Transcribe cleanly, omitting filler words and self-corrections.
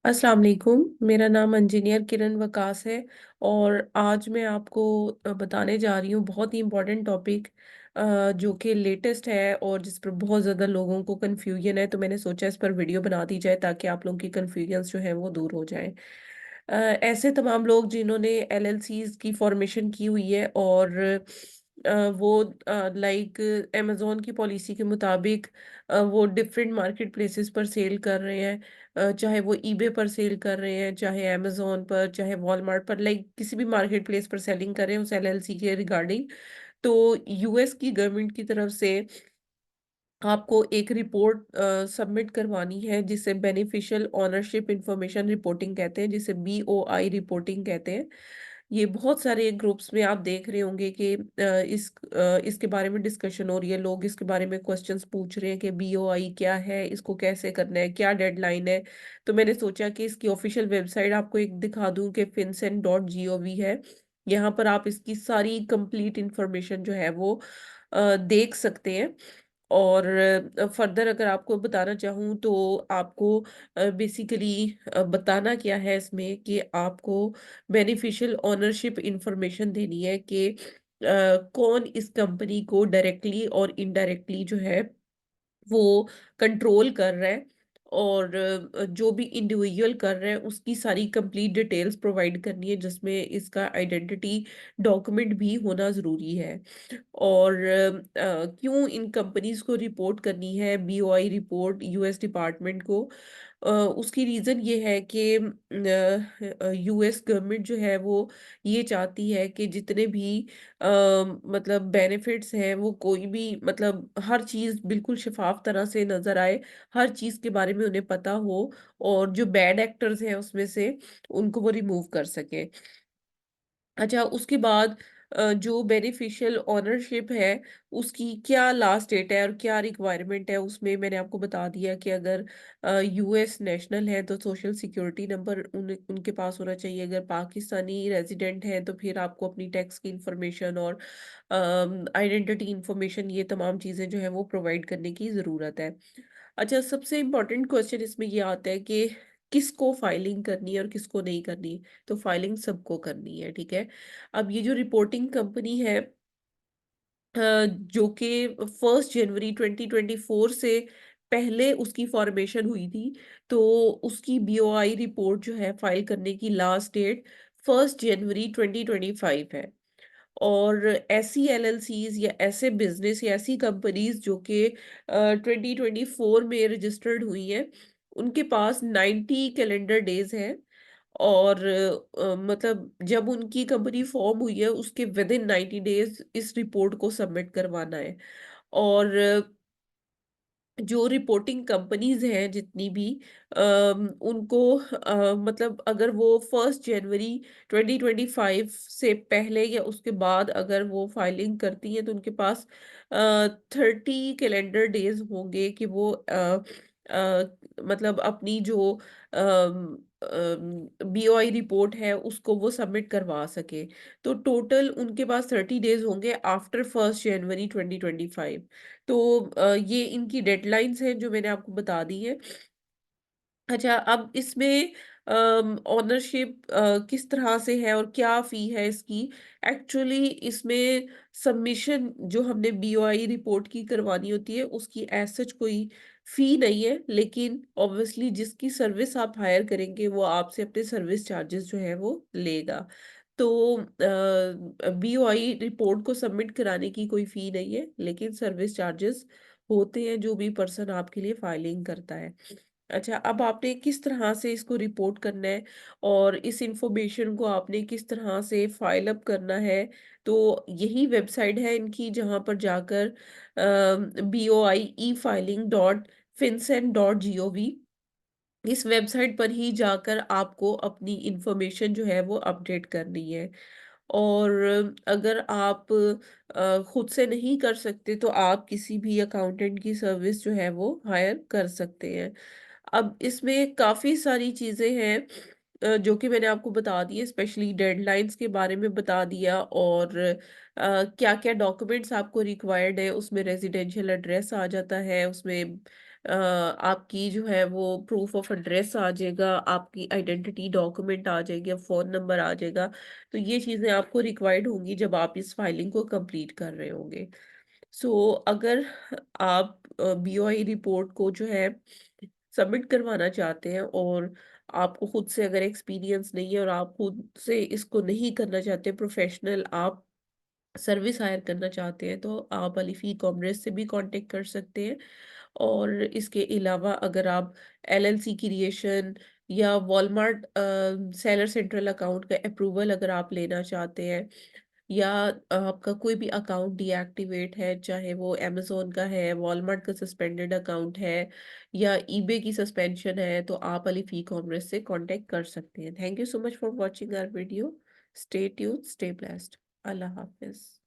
अस्सलाम वालेकुम। मेरा नाम इंजीनियर किरण वकास है और आज मैं आपको बताने जा रही हूँ बहुत ही इम्पोर्टेंट टॉपिक जो कि लेटेस्ट है और जिस पर बहुत ज़्यादा लोगों को कन्फ्यूजन है। तो मैंने सोचा इस पर वीडियो बना दी जाए ताकि आप लोगों की कन्फ्यूजन्स जो है वो दूर हो जाए। ऐसे तमाम लोग जिन्होंने एलएलसीज की फॉर्मेशन की हुई है और वो लाइक अमेज़न की पॉलिसी के मुताबिक वो डिफरेंट मार्केट प्लेसेस पर सेल कर रहे हैं। चाहे वो ईबे पर सेल कर रहे हैं, चाहे अमेज़न पर, चाहे वॉलमार्ट पर, लाइक किसी भी मार्केट प्लेस पर सेलिंग कर रहे हैं उस एलएलसी के रिगार्डिंग। तो यूएस की गवर्नमेंट की तरफ से आपको एक रिपोर्ट सबमिट करवानी है जिसे बेनिफिशियल ओनरशिप इंफॉर्मेशन रिपोर्टिंग कहते हैं, जिसे बीओआई रिपोर्टिंग कहते हैं। ये बहुत सारे ग्रुप्स में आप देख रहे होंगे कि इसके बारे में डिस्कशन हो रही है, लोग इसके बारे में क्वेश्चंस पूछ रहे हैं कि बीओआई क्या है, इसको कैसे करना है, क्या डेडलाइन है। तो मैंने सोचा कि इसकी ऑफिशियल वेबसाइट आपको एक दिखा दूं कि fincen.gov है। यहाँ पर आप इसकी सारी कंप्लीट इंफॉर्मेशन जो है वो देख सकते हैं। और फर्दर अगर आपको बताना चाहूँ तो आपको बेसिकली बताना क्या है इसमें कि आपको बेनिफिशियल ओनरशिप इंफॉर्मेशन देनी है कि कौन इस कंपनी को डायरेक्टली और इनडायरेक्टली जो है वो कंट्रोल कर रहा है। और जो भी इंडिविजुअल कर रहा है उसकी सारी कंप्लीट डिटेल्स प्रोवाइड करनी है, जिसमें इसका आइडेंटिटी डॉक्यूमेंट भी होना ज़रूरी है। और क्यों इन कंपनीज को रिपोर्ट करनी है बीओआई रिपोर्ट यूएस डिपार्टमेंट को? उसकी रीज़न ये है कि यूएस गवर्नमेंट जो है वो ये चाहती है कि जितने भी मतलब बेनिफिट्स हैं वो कोई भी मतलब हर चीज़ बिल्कुल शफाफ तरह से नज़र आए, हर चीज़ के बारे में उन्हें पता हो और जो बैड एक्टर्स हैं उसमें से उनको वो रिमूव कर सकें। अच्छा, उसके बाद जो बेनिफिशियल ओनरशिप है उसकी क्या लास्ट डेट है और क्या रिक्वायरमेंट है, उसमें मैंने आपको बता दिया कि अगर यूएस नेशनल है तो सोशल सिक्योरिटी नंबर उनके पास होना चाहिए। अगर पाकिस्तानी रेजिडेंट है तो फिर आपको अपनी टैक्स की इंफॉर्मेशन और आइडेंटिटी इंफॉर्मेशन, ये तमाम चीज़ें जो है वो प्रोवाइड करने की ज़रूरत है। अच्छा, सबसे इम्पोर्टेंट क्वेश्चन इसमें ये आता है कि किसको फाइलिंग करनी है और किसको नहीं करनी। तो फाइलिंग सबको करनी है, ठीक है। अब ये जो रिपोर्टिंग कंपनी है जो कि 1 जनवरी 2024 से पहले उसकी फॉर्मेशन हुई थी, तो उसकी बीओआई रिपोर्ट जो है फाइल करने की लास्ट डेट 1 जनवरी 2025 है। और ऐसी एलएलसीज या ऐसे बिजनेस या ऐसी कंपनीज जो कि 2024 में रजिस्टर्ड हुई हैं, उनके पास 90 कैलेंडर डेज हैं। और मतलब जब उनकी कंपनी फॉर्म हुई है उसके विद इन 90 डेज इस रिपोर्ट को सबमिट करवाना है। और जो रिपोर्टिंग कंपनीज हैं जितनी भी उनको मतलब अगर वो 1 जनवरी 2025 से पहले या उसके बाद अगर वो फाइलिंग करती हैं तो उनके पास 30 कैलेंडर डेज होंगे कि वो मतलब अपनी जो बीओआई रिपोर्ट है उसको वो सबमिट करवा सके। तो टोटल उनके पास 30 डेज होंगे आफ्टर 1 जनवरी 2025। तो ये इनकी डेडलाइन्स हैं जो मैंने आपको बता दी है। अच्छा, अब इसमें ओनरशिप किस तरह से है और क्या फ़ी है इसकी? एक्चुअली इसमें सबमिशन जो हमने बीओआई रिपोर्ट की करवानी होती है, उसकी एज़ सच कोई फ़ी नहीं है, लेकिन ऑब्वियसली जिसकी सर्विस आप हायर करेंगे, वो आपसे अपने सर्विस चार्जेज़ जो है वो लेगा। तो बीओआई रिपोर्ट को सबमिट कराने की कोई फ़ी नहीं है, लेकिन सर्विस चार्जेज़ होते हैं जो भी पर्सन आपके लिए फाइलिंग करता है। अच्छा, अब आपने किस तरह से इसको रिपोर्ट करना है और इस इंफॉर्मेशन को आपने किस तरह से फाइल अप करना है, तो यही वेबसाइट है इनकी जहाँ पर जाकर BOI e-filing.fincen.gov, इस वेबसाइट पर ही जाकर आपको अपनी इंफॉर्मेशन जो है वो अपडेट करनी है। और अगर आप खुद से नहीं कर सकते तो आप किसी भी अकाउंटेंट की सर्विस जो है वो हायर कर सकते हैं। अब इसमें काफ़ी सारी चीज़ें हैं जो कि मैंने आपको बता दी है, स्पेशली डेडलाइंस के बारे में बता दिया और क्या-क्या डॉक्यूमेंट्स आपको रिक्वायर्ड है, उसमें रेज़िडेंशियल एड्रेस आ जाता है, उसमें आपकी जो है वो प्रूफ ऑफ एड्रेस आ जाएगा, आपकी आइडेंटिटी डॉक्यूमेंट आ जाएगा, फ़ोन नंबर आ जाएगा। तो ये चीज़ें आपको रिक्वायर्ड होंगी जब आप इस फाइलिंग को कंप्लीट कर रहे होंगे। सो अगर आप बीओआई रिपोर्ट को जो है सबमिट करवाना चाहते हैं और आपको खुद से अगर एक्सपीरियंस नहीं है और आप खुद से इसको नहीं करना चाहते प्रोफेशनल, आप सर्विस हायर करना चाहते हैं, तो आप अलिफ ई कॉमर्स से भी कांटेक्ट कर सकते हैं। और इसके अलावा अगर आप एलएलसी क्रिएशन या वॉलमार्ट सेलर सेंट्रल अकाउंट का अप्रूवल अगर आप लेना चाहते हैं, या आपका कोई भी अकाउंट डीएक्टिवेट है, चाहे वो अमेज़न का है, वॉलमार्ट का सस्पेंडेड अकाउंट है या ईबे की सस्पेंशन है, तो आप अलिफ ई-कॉमर्स से कॉन्टैक्ट कर सकते हैं। Thank you so much for watching our video. Stay tuned, stay blessed. अल्लाह हाफ़िज़।